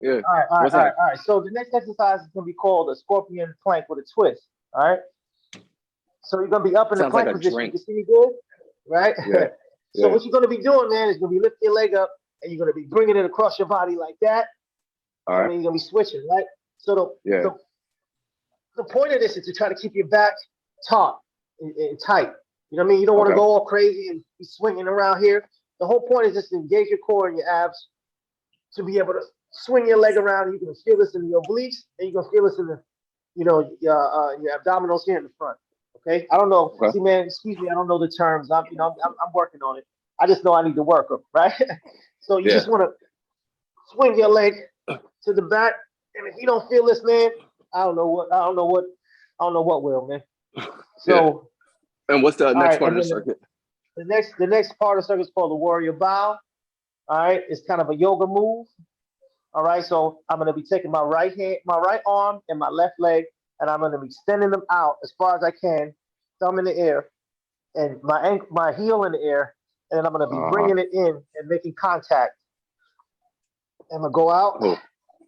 Yeah. All right, all right, What's all right, next? all right. So the next exercise is gonna be called a scorpion plank with a twist. All right. So you're gonna be up in the Sounds like plank a position. You drink. can see me good, right? Yeah. So Yeah. what you're gonna be doing, man, is gonna be lifting your leg up, and you're gonna be bringing it across your body like that. All I right. mean, you're gonna be switching, right? So Yeah. the point of this is to try to keep your back taut and tight. You know what I mean? You don't want to Okay. go all crazy and be swinging around here. The whole point is just to engage your core and your abs to be able to swing your leg around. And you can feel this in your obliques, and you can feel this in the, your abdominals here in the front. Okay. I don't know. Okay. See, man, excuse me. I don't know the terms. I'm working on it. I just know I need to work them, right? So you Yeah. just want to swing your leg to the back, and if you don't feel this, man, I don't know what will, man. Yeah. So, And what's the all next right, part and of the then circuit? the next part of the circuit is called the warrior bow. All right, it's kind of a yoga move. All right, so I'm gonna be taking my right hand, my right arm, and my left leg, and I'm gonna be extending them out as far as I can, thumb in the air, and my heel in the air, and then I'm gonna be Uh-huh. bringing it in and making contact. I'm gonna go out, Cool.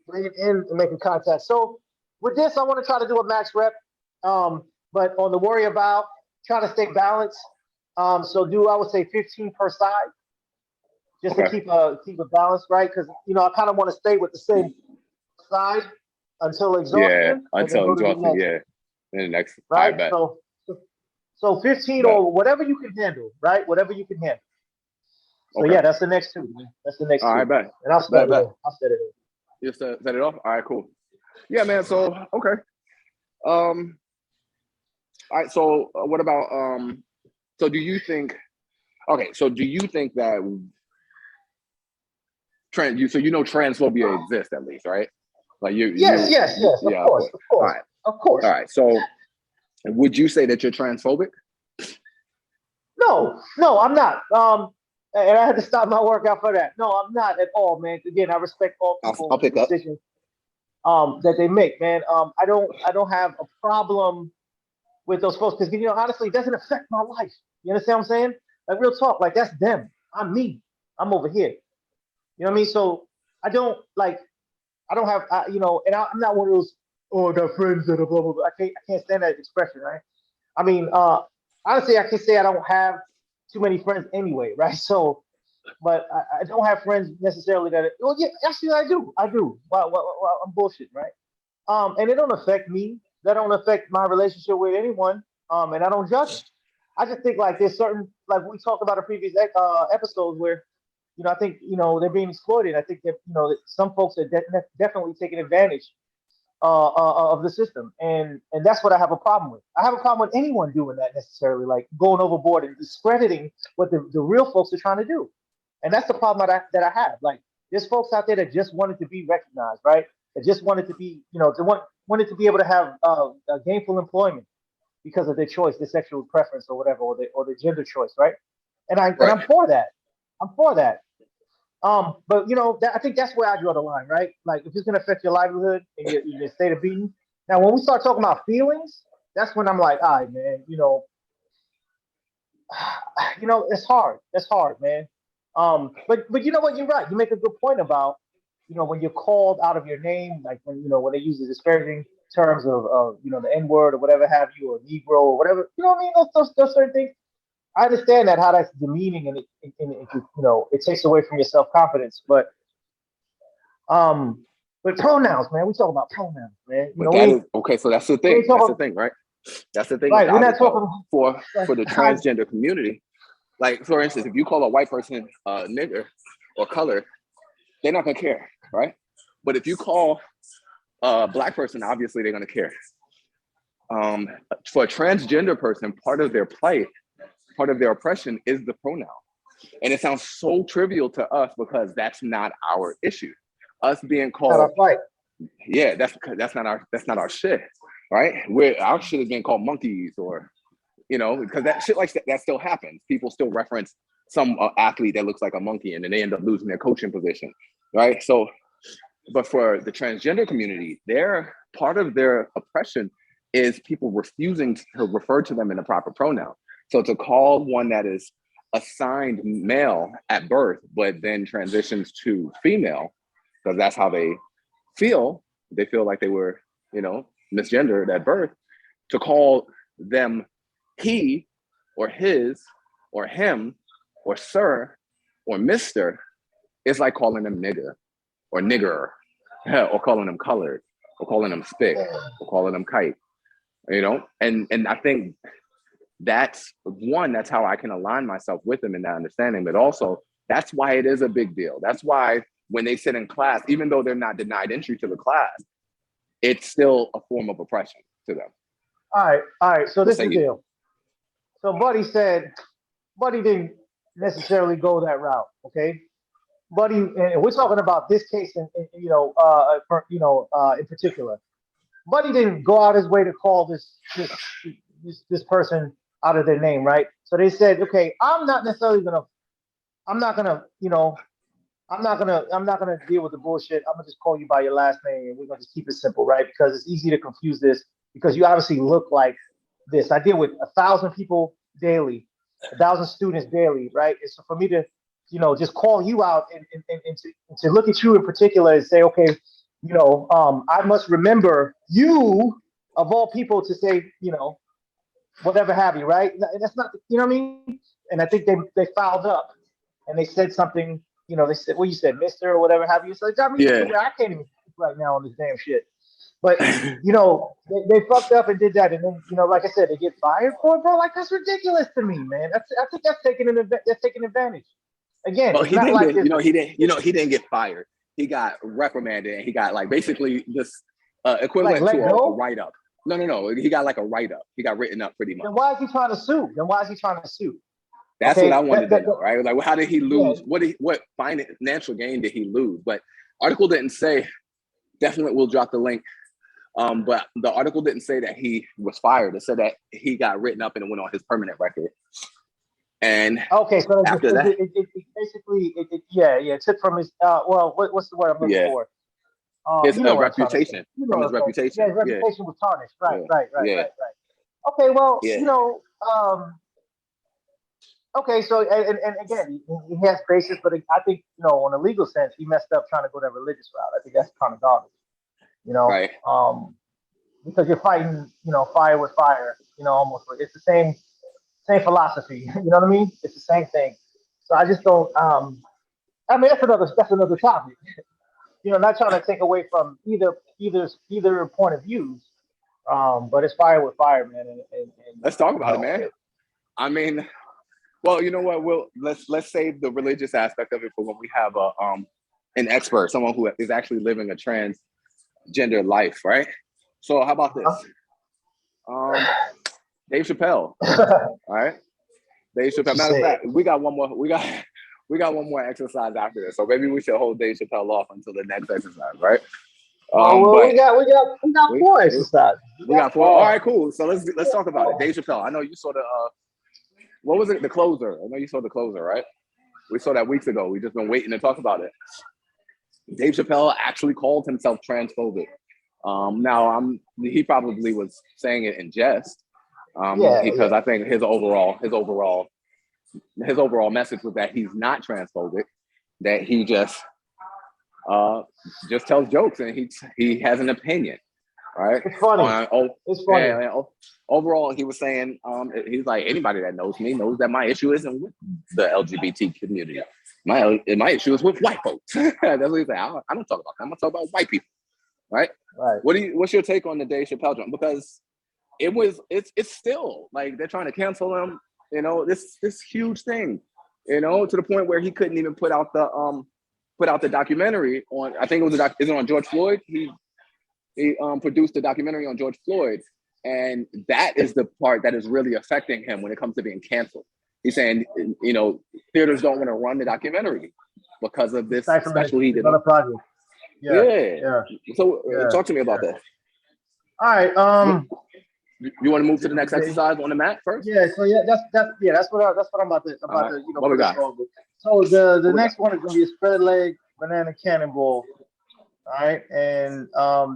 bring it in, and making contact. So with this, I want to try to do a max rep, but on the warrior bow, try to stay balanced. So do I would say 15 per side, just to Okay. keep a balance, right? Because I kind of want to stay with the same side until Yeah. exhaustion, and then Until go to the exhaustion. next, Yeah. And the next, I right? bet. So 15 Bet. or whatever you can handle, right? Whatever you can handle. So Okay. yeah, that's the next two, man. That's the next All right. two, Bet. and I'll set Bet. it Bet. in. I'll set it in. You set it off. All right. Cool. Yeah, man. So okay. Um. All right. So what about So do you think? Okay. So do you think that so you know transphobia exists at least, right? Like Yes, yes, yes. Of yeah, of course, course. of All course, right. of All course. right. So would you say that you're transphobic? No, no, I'm not. And I had to stop my workout for that. No, I'm not at all, man. Again, I respect all I'll people and pick up. decisions that they make, man. I don't have a problem with those folks because honestly, it doesn't affect my life. You understand what I'm saying? Like real talk, like that's them. I'm me. I'm over here. You know what I mean? So I don't like. I don't have. And I'm not one of those. Oh, I got friends that are blah blah blah. I can't stand that expression, right? I mean, honestly, I can say I don't have too many friends anyway, right? So, but I don't have friends necessarily that. Well, yeah, actually, I do. I do. Well, I'm bullshit, right? And it don't affect me. That don't affect my relationship with anyone. And I don't judge them. I just think like there's certain like we talked about in previous episodes where I think they're being exploited. I think that that some folks are definitely taking advantage of the system, and that's what I have a problem with. I have a problem with anyone doing that necessarily, like going overboard and discrediting what the real folks are trying to do, and that's the problem that I have. Like there's folks out there that just wanted to be recognized, right? That just wanted to be, they wanted to be able to have gainful employment because of their choice, their sexual preference, or whatever, or their gender choice, right? And Right. I'm for that. I'm for that. But I think that's where I draw the line, right? Like if it's gonna affect your livelihood and your state of being. Now, when we start talking about feelings, that's when I'm like, all right, man, it's hard. That's hard, man. But you know what? You're right. You make a good point about, when you're called out of your name, like when they use the disparaging terms of the N word or whatever have you, or Negro or whatever. You know what I mean? Those certain things. I understand that how that's demeaning and it takes away from your self confidence, um, but pronouns, man. We talk about pronouns, man. But We that ain't, is okay. So that's the we thing. ain't That's the talking thing, right? That's the thing right. We're about not it, though. talking For like the how. transgender community, like for instance, if you call a white person nigger or color, they're not gonna care, right? But if you call a black person, obviously they're gonna care. Um, for a transgender person, part of their plight, part of their oppression is the pronoun. And it sounds so trivial to us because that's not our issue. Us being Not called, our fight. yeah, that's not our shit, right? Where our shit is being called monkeys, or because that shit like that still happens. People still reference some athlete that looks like a monkey, and then they end up losing their coaching position, right? So, but for the transgender community, their part of their oppression is people refusing to refer to them in the proper pronoun. So to call one that is assigned male at birth, but then transitions to female, because that's how they they feel like they were, you know, misgendered at birth, to call them he or his or him or sir or mister is like calling them nigger or nigger or calling them colored or calling them spick or calling them kite, you know? And I think that's how I can align myself with them in that understanding, but also that's why it is a big deal. That's why when they sit in class, even though they're not denied entry to the class, it's still a form of oppression to them. All right. So this is the deal. So Buddy didn't necessarily go that route, okay? Buddy, and we're talking about this case in particular. Buddy didn't go out his way to call this person out of their name, right? So they said, okay, I'm not gonna deal with the bullshit. I'm gonna just call you by your last name, and we're gonna just keep it simple, right? Because it's easy to confuse this because you obviously look like this. I deal with 1,000 people daily, 1,000 students daily, right? And so for me to, just call you out and to look at you in particular and say, okay, I must remember you of all people to say, whatever have you, right? And that's not, you know what I mean? And I think they fouled up and they said something, they said, well, you said Mr. or whatever have you. So I mean, I can't even speak right now on this damn shit. But they fucked up and did that, and then like I said, they get fired for it, bro. Like that's ridiculous to me, man. I think that's taking advantage. Again, well, he didn't get fired. He got reprimanded, and he got like basically this equivalent to a write up. No. He got like a write up. He got written up pretty much. Then why is he trying to sue? That's what I wanted to know, right? Like, how did he lose? Yeah. What financial gain did he lose? But article didn't say. Definitely, we'll drop the link. But the article didn't say that he was fired. It said that he got written up and it went on his permanent record. And okay, so after that, it basically, it took from his what's the word I'm looking for? His reputation. From his reputation. Yeah, his reputation was tarnished. Right. Okay, well, okay, so and again, he has basis, but I think on a legal sense, he messed up trying to go that religious route. I think that's kind of garbage. Right. Because you're fighting, fire with fire, almost. It's the same philosophy. You know what I mean? It's the same thing. So I just don't. I mean, that's another topic. Not trying to take away from either point of views. But it's fire with fire, man. And let's talk about it, man. I mean, well, you know what? Let's save the religious aspect of it for when we have an expert, someone who is actually living a transgender life, right? So how about this? Dave Chappelle. All right. Dave Chappelle. Matter of fact, we got one more exercise after this. So maybe we should hold Dave Chappelle off until the next exercise, right? We got four exercises. We got four. All right, cool. So let's talk about it. Dave Chappelle. I know you saw the what was it? The Closer. I know you saw The Closer, right? We saw that weeks ago. We just been waiting to talk about it. Dave Chappelle actually called himself transphobic. Now he probably was saying it in jest. Because I think his overall message was that he's not transphobic, that he just tells jokes and he has an opinion, right? It's funny. It's funny. And overall, he was saying, he's like, anybody that knows me knows that my issue isn't with the LGBT community. My issue is with white folks. That's what he said. I don't talk about them. I talk about white people, right? Right. What's your take on the Dave Chappelle joke? Because it's still like they're trying to cancel him, this huge thing, to the point where he couldn't even put out the documentary on, I think it was is it on George Floyd? He produced a documentary on George Floyd, and that is the part that is really affecting him when it comes to being canceled. He's saying, theaters don't want to run the documentary because of this special he did. Another project. Yeah. So talk to me about that. All right. You want to move to the next exercise on the mat first? Yeah. So that's what I'm about to what we got? So the next one is going to be a spread leg banana cannonball. All right, and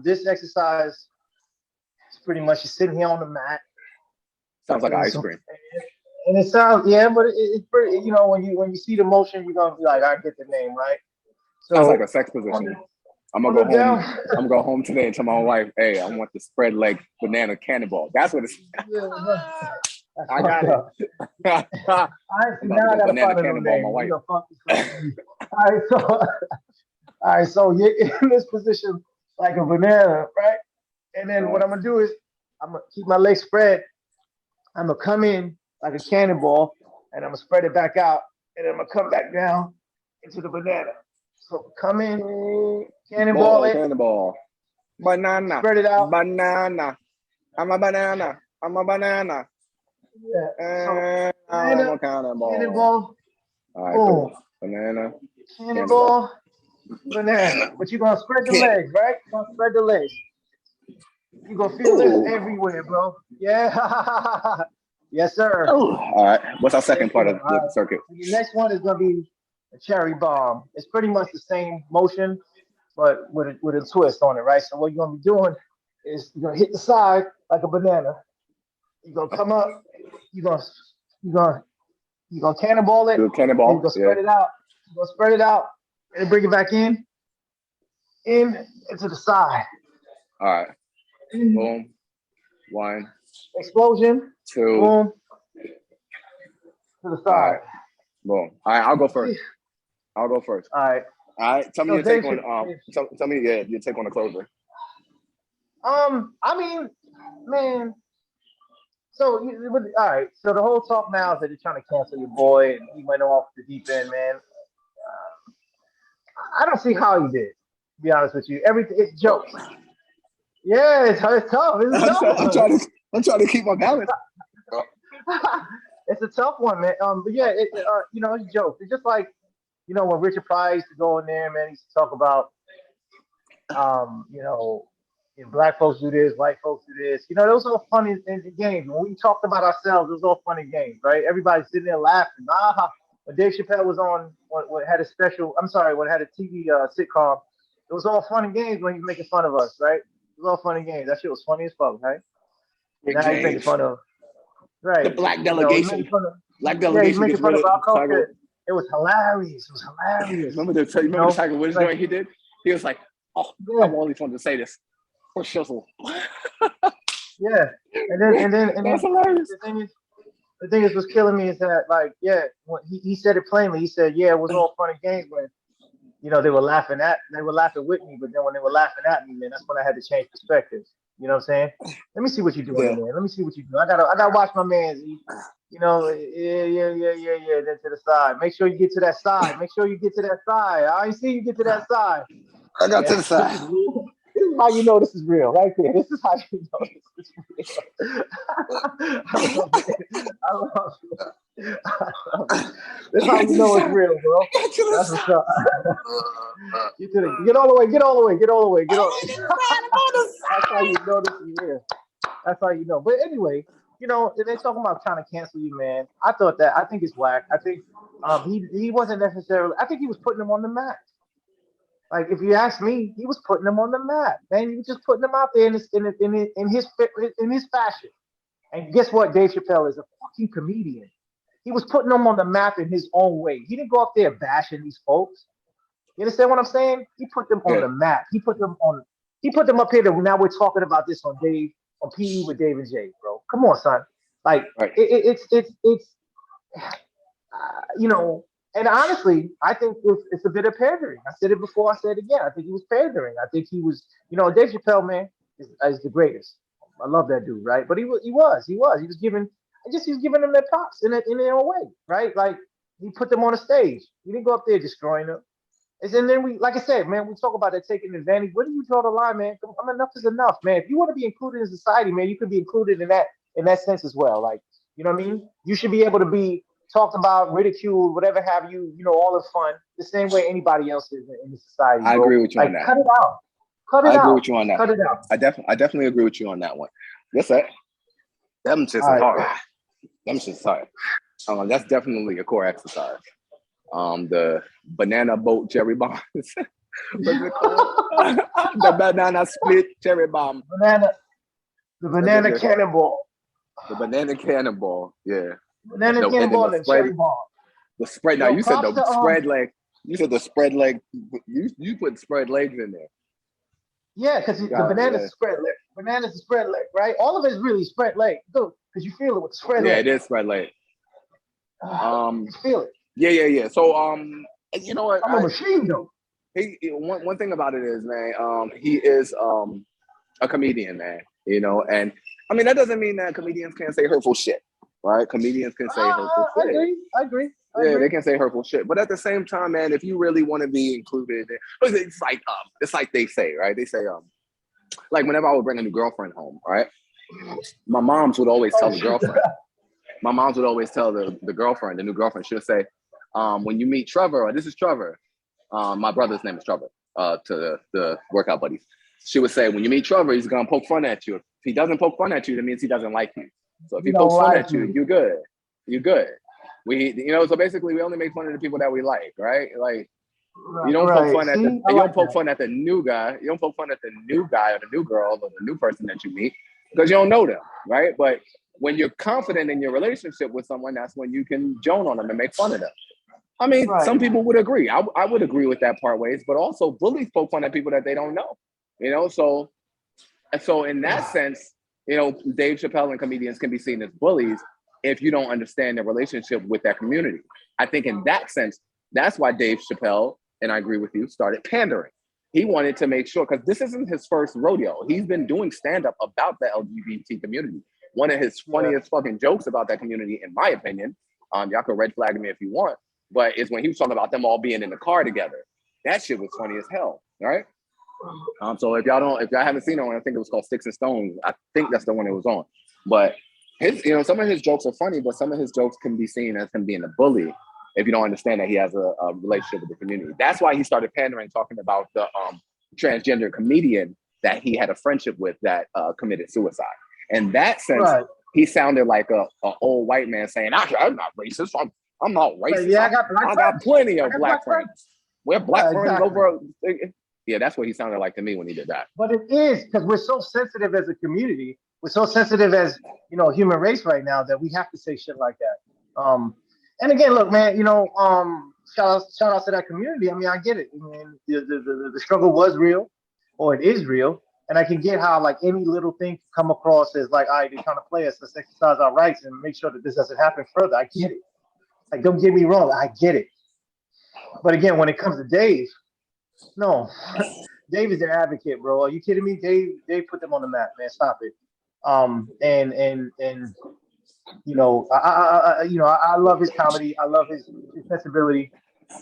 this exercise is pretty much you're sitting here on the mat. Sounds like ice cream. And it sounds but it's pretty. When you see the motion, you're gonna be like, I get the name, right? So, sounds like a sex position. I'm Oh, gonna no go home. doubt. I'm gonna go home today and tell my wife, "Hey, I want the spread leg banana cannonball." That's what it's. Yeah, that's I fucked got it. up. I'm I see about to now I go gotta banana find a new cannonball my name. You wife. know, fuck this fuck with me. All right, so all right, so you're in this position like a banana, right? And then what Right. I'm gonna do is I'm gonna keep my legs spread. I'm gonna come in like a cannonball, and I'm gonna spread it back out, and then I'm gonna come back down into the banana. So come in, cannonball Ball it, cannonball. Banana. spread it out. Banana. I'm a banana. I'm a banana. Yeah. So And I'm banana, a cannonball. cannonball, All right, boom, cool. Banana. Cannonball. cannonball, banana. But you're gonna spread the Can. legs, right? You're gonna spread the legs. You're gonna feel this Ooh. everywhere, bro. Yeah. Yes, sir. Ooh. All right. What's our Yes, second part sir. of All the right. circuit? And the next one is gonna be a cherry bomb. It's pretty much the same motion, but with a twist on it, right? So what you're gonna be doing is you're gonna hit the side like a banana. You're gonna come up. You're gonna you're gonna you're gonna cannonball it. Do a Then you're cannonball. gonna Yeah. spread it out. You're gonna spread it out and bring it back in into the side. All right. In, Boom. One, explosion. two. Boom to the All side. right. Boom. All right. I'll go first. See? I'll go first. All right. All right. Tell me So your take Dave, on tell me your take on the closer. I mean, man. So all right. So the whole talk now is that you're trying to cancel your boy, and he went off the deep end, man. I don't see how he did. To be honest with you, everything it's jokes. Yeah, it's tough. It's tough. I'm trying to keep my balance. It's a tough one, man. But yeah, it's jokes. It's just like when Richard Pryor used to go in there, man. He used to talk about, black folks do this, white folks do this. Those are all funny games. When we talked about ourselves, those are all funny games, right? Everybody's sitting there laughing. When Dave Chappelle was on, what had a special, I'm sorry, when had a TV sitcom, it was all fun and games when he was making fun of us, right? It was all fun and games. That shit was funny as fuck, right? Rick Now he's making James. fun of, The right? black He's delegation. making fun of, Black yeah, he's delegation making gets fun rid of of our Tiger. culture. It was hilarious. It was hilarious. Remember the Tiger Woods Like, joint he did? He was like, "Oh, I yeah, only wanted to say this for shizzle." yeah. And then That's hilarious. the thing is what's killing me is that, like, yeah, when he said it plainly. He said, yeah, it was all fun and games when they were laughing with me, but then when they were laughing at me, man, that's when I had to change perspectives. You know what I'm saying? Let me see what you're doing Yeah. in there. Let me see what you do. I gotta watch my man. Yeah. Then to the side. Make sure you get to that side. Make sure you get to that side. I ain't see you get to that side. I got Yeah, to the side. this is how you know this is real, right there. This is how you know this is real. I love it. I love it. This is how you know it's real, bro. Get to the That's what's up. side. Get all the way. Get all the way. Get all the way. Get all. I'm on the That's how you know this is real. That's how you know. But anyway, if they're talking about trying to cancel you, man. I think it's whack. I think he wasn't necessarily. I think he was putting them on the map. Like, if you ask me, he was putting them on the map, man. He was just putting them out there in his fashion. And guess what? Dave Chappelle is a fucking comedian. He was putting them on the map in his own way. He didn't go up there bashing these folks. You understand what I'm saying? He put them on Yeah. the map. He put them up here. Now we're talking about this on PE with Dave and Jay, bro. Come on, son. Like, Right. it's and honestly, I think it's a bit of pandering. I said it before, I said it again. I think he was pandering. I think he was, Dave Chappelle, man, is the greatest. I love that dude, right? But he was giving, he was giving them their props in their own way, right? Like, he put them on a stage. He didn't go up there destroying them. And then like I said, man, we talk about that taking advantage. Where do you draw the line, man? Enough is enough, man. If you want to be included in society, man, you could be included in that sense as well. Like, you know what I mean? You should be able to be talked about, ridiculed, whatever have you, all is fun, the same way anybody else is in the society. I bro. agree with you like, on that. Cut it out. Cut it I out. agree with you on that. Cut it out. I definitely agree with you on that one. Yes, sir. Them shits is All right. hard. Them shits is hard. That's definitely a core exercise. The banana boat cherry bomb. What's it called? The banana split cherry bomb. The banana cannonball. The banana cannonball. Yeah. Banana cannonball and cherry bomb. The spread. Now you said the props to, spread leg. You said the spread leg. You put spread legs in there. Yeah, because the banana's a spread leg. Banana's a spread leg, right? All of it is really spread leg, because you feel it with the spread Yeah, leg. it is spread leg. You feel it. Yeah. So you know what? I'm a machine though. One thing about it is, man, he is a comedian, man. You know, and I mean that doesn't mean that comedians can't say hurtful shit, right? Comedians can say hurtful shit. I agree. They can say hurtful shit, but at the same time, man, if you really want to be included, it's like they say, right? They say like whenever I would bring a new girlfriend home, right? My moms would always tell the girlfriend. My moms would always tell the girlfriend, the new girlfriend, she'll say, when you meet Trevor, or this is Trevor, my brother's name is Trevor, to the workout buddies. She would say, when you meet Trevor, he's gonna poke fun at you. If he doesn't poke fun at you, that means he doesn't like you. So if he pokes fun at you, you're good. You're good. So basically we only make fun of the people that we like, right? Like you don't poke fun at you don't poke fun at the new guy. You don't poke fun at the new guy or the new girl or the new person that you meet because you don't know them, right? But when you're confident in your relationship with someone, that's when you can joan on them and make fun of them. I mean, some people would agree. I would agree with that part ways, but also bullies poke fun at people that they don't know. You know, so in that sense, you know, Dave Chappelle and comedians can be seen as bullies if you don't understand their relationship with that community. I think in that sense, that's why Dave Chappelle, and I agree with you, started pandering. He wanted to make sure, because this isn't his first rodeo. He's been doing stand-up about the LGBT community. One of his funniest fucking jokes about that community, in my opinion, y'all can red flag me if you want, but it's when he was talking about them all being in the car together. That shit was funny as hell, right? So if y'all haven't seen it, I think it was called Sticks and Stones. I think that's the one it was on. But some of his jokes are funny, but some of his jokes can be seen as him being a bully if you don't understand that he has a relationship with the community. That's why he started pandering, talking about the transgender comedian that he had a friendship with that committed suicide. In that sense, he sounded like a old white man saying, "I'm not racist. I'm not racist. Yeah, I got plenty of black friends. We're black friends over." Yeah, that's what he sounded like to me when he did that. But it is because we're so sensitive as a community. We're so sensitive as, you know, human race right now that we have to say shit like that. And again, look, man, you know, shout out to that community. I mean, I get it. I mean, the struggle was real, or it is real, and I can get how like any little thing come across as like, all right, they're trying to play us, let's exercise our rights and make sure that this doesn't happen further. I get it. Like, don't get me wrong, I get it. But again, when it comes to Dave, no, Dave is an advocate, bro. Are you kidding me? Dave put them on the map, man. Stop it. And you know, I love his comedy. I love his sensibility.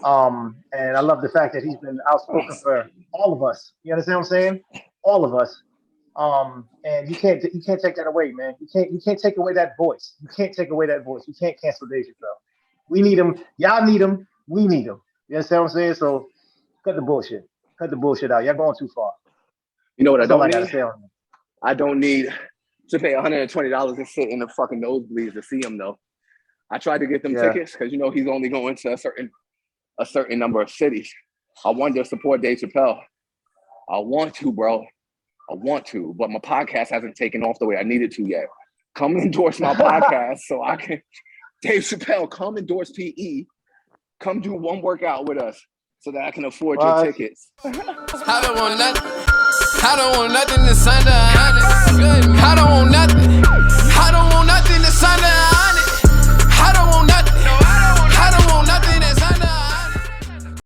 And I love the fact that he's been outspoken for all of us. You understand what I'm saying? All of us. And you can't take that away, man. You can't take away that voice. You can't take away that voice. You can't cancel Dave Chappelle. We need him. Y'all need him. We need him. You understand what I'm saying? So cut the bullshit. Cut the bullshit out. Y'all going too far. You know what? That's I don't need to pay $120 and sit in the fucking nosebleeds to see him though. I tried to get them tickets because you know he's only going to a certain number of cities. I wanted to support Dave Chappelle. I want to, bro. I want to, but my podcast hasn't taken off the way I needed to yet. Come endorse my podcast so I can. Dave Chappelle, come endorse PE. Come do one workout with us so that I can afford your tickets. I don't want nothing. I don't want nothing that's under 100. I don't want nothing.